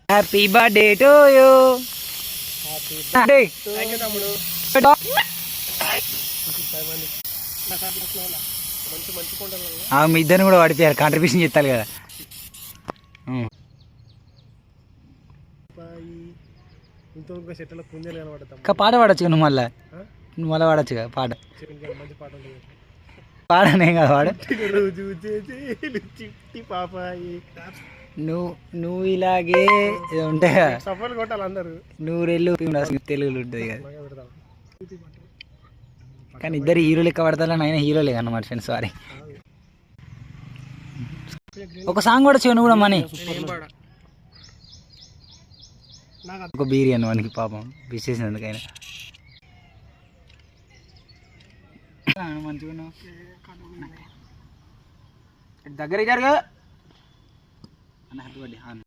Happy birthday to you. మీ ఇద్దరిని కూడా పడిపోయారు, కాంట్రిబ్యూషన్ చేస్తారు కదా. పాట పాడచ్చు నువ్వు మళ్ళా, నువ్వు మళ్ళీ పాడచ్చుగా పాట. పాడనే కదా పాడు. నువ్వు ఇలాగే ఉంటాయి కదా, నూరెళ్ళు తెలుగులో ఉంటుంది కదా. కానీ ఇద్దరు హీరో లెక్క పడతారని ఆయన హీరోలే అన్నమాట ఫ్రెండ్స్. సారీ, ఒక సాంగ్ కూడా నువ్వు కూడా మనీ ఒక బిర్యానీ మనకి పాపం విశేషినందుకైనా మంచిగా దగ్గర జరగా.